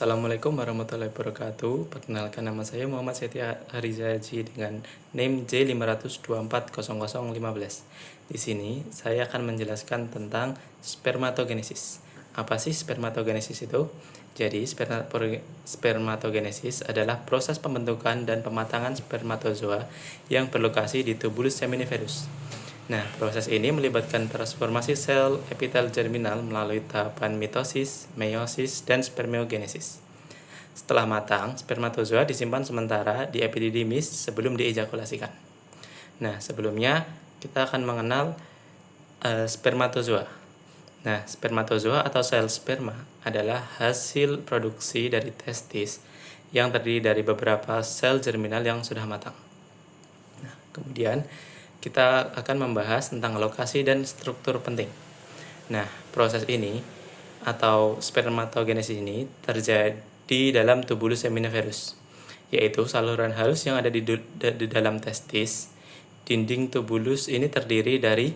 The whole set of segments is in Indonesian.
Assalamualaikum warahmatullahi wabarakatuh. Perkenalkan, nama saya Muhammad Setia Hariza Haji dengan NIM J5240015. Di sini saya akan menjelaskan tentang spermatogenesis. Apa sih spermatogenesis itu? Jadi, spermatogenesis adalah proses pembentukan dan pematangan spermatozoa yang berlokasi di tubulus seminiferus. Nah, proses ini melibatkan transformasi sel epitel germinal melalui tahapan mitosis, meiosis, dan spermiogenesis. Setelah matang, spermatozoa disimpan sementara di epididymis sebelum diejakulasikan. Nah, sebelumnya kita akan mengenal spermatozoa. Nah, spermatozoa atau sel sperma adalah hasil produksi dari testis yang terdiri dari beberapa sel germinal yang sudah matang. Nah, kemudian kita akan membahas tentang lokasi dan struktur penting. Nah, proses ini atau spermatogenesis ini terjadi dalam tubulus seminiferus, yaitu saluran halus yang ada di dalam testis. Dinding tubulus ini terdiri dari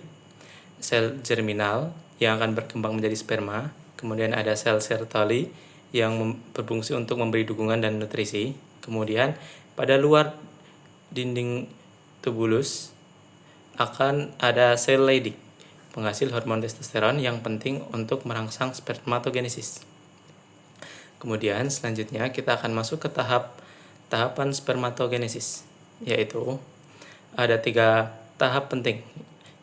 sel germinal yang akan berkembang menjadi sperma, kemudian ada sel Sertoli yang berfungsi untuk memberi dukungan dan nutrisi. Kemudian pada luar dinding tubulus akan ada sel Leydig, penghasil hormon testosteron yang penting untuk merangsang spermatogenesis. Kemudian selanjutnya kita akan masuk ke tahapan spermatogenesis, yaitu ada 3 tahap penting,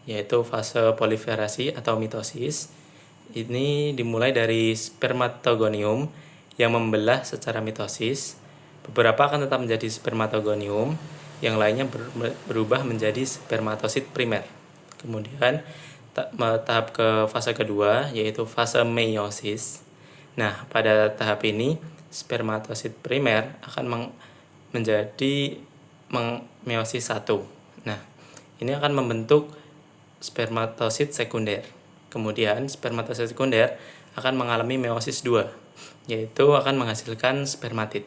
yaitu fase proliferasi atau mitosis. Ini dimulai dari spermatogonium yang membelah secara mitosis. Beberapa akan tetap menjadi spermatogonium, yang lainnya berubah menjadi spermatosit primer. Kemudian tahap ke fase kedua, yaitu fase meiosis. Nah, pada tahap ini spermatosit primer akan menjadi meiosis 1. Nah, ini akan membentuk spermatosit sekunder. Kemudian spermatosit sekunder akan mengalami meiosis 2, yaitu akan menghasilkan spermatid.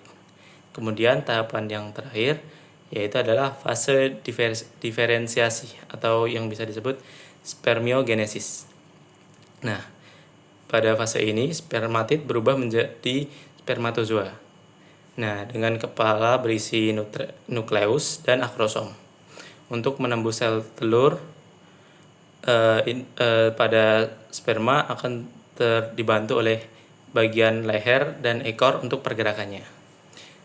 Kemudian tahapan yang terakhir yaitu adalah fase diferensiasi atau yang bisa disebut spermiogenesis. Nah, pada fase ini spermatid berubah menjadi spermatozoa. Nah, dengan kepala berisi nukleus dan akrosom. Untuk menembus sel telur pada sperma akan dibantu oleh bagian leher dan ekor untuk pergerakannya.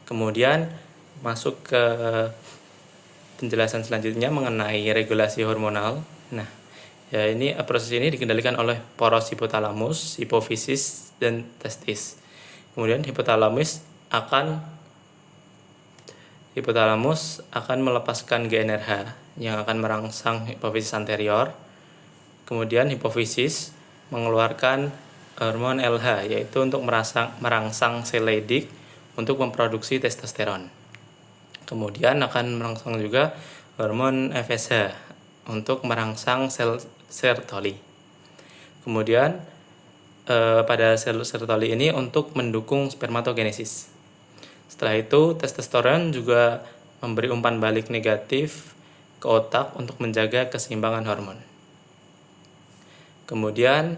Kemudian masuk ke penjelasan selanjutnya mengenai regulasi hormonal. Nah, proses ini dikendalikan oleh poros hipotalamus, hipofisis, dan testis. Kemudian hipotalamus akan melepaskan GnRH yang akan merangsang hipofisis anterior. Kemudian hipofisis mengeluarkan hormon LH, yaitu untuk merangsang sel Leydig untuk memproduksi testosteron. Kemudian akan merangsang juga hormon FSH untuk merangsang sel Sertoli. Kemudian pada sel Sertoli ini untuk mendukung spermatogenesis. Setelah itu testosteron juga memberi umpan balik negatif ke otak untuk menjaga keseimbangan hormon. Kemudian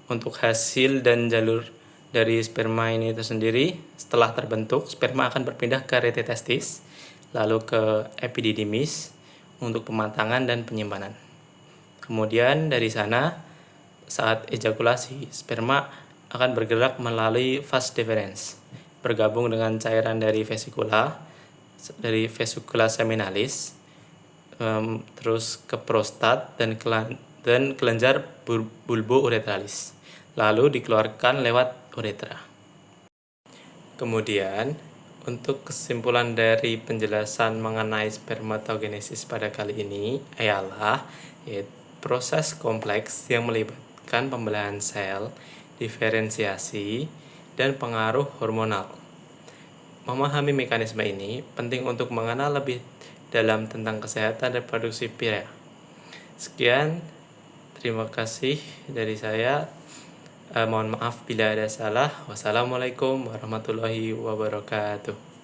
untuk hasil dan jalur dari sperma ini tersendiri, setelah terbentuk, sperma akan berpindah ke rete testis, lalu ke epididymis untuk pematangan dan penyimpanan. Kemudian dari sana, saat ejakulasi, sperma akan bergerak melalui vas deferens, bergabung dengan cairan dari vesikula seminalis, terus ke prostat dan kelenjar bulbo-uretralis, lalu dikeluarkan lewat uretra. Kemudian, untuk kesimpulan dari penjelasan mengenai spermatogenesis pada kali ini ialah proses kompleks yang melibatkan pembelahan sel, diferensiasi, dan pengaruh hormonal. Memahami mekanisme ini penting untuk mengenal lebih dalam tentang kesehatan reproduksi pria. Sekian, terima kasih dari saya. Mohon maaf bila ada salah. Wassalamualaikum warahmatullahi wabarakatuh.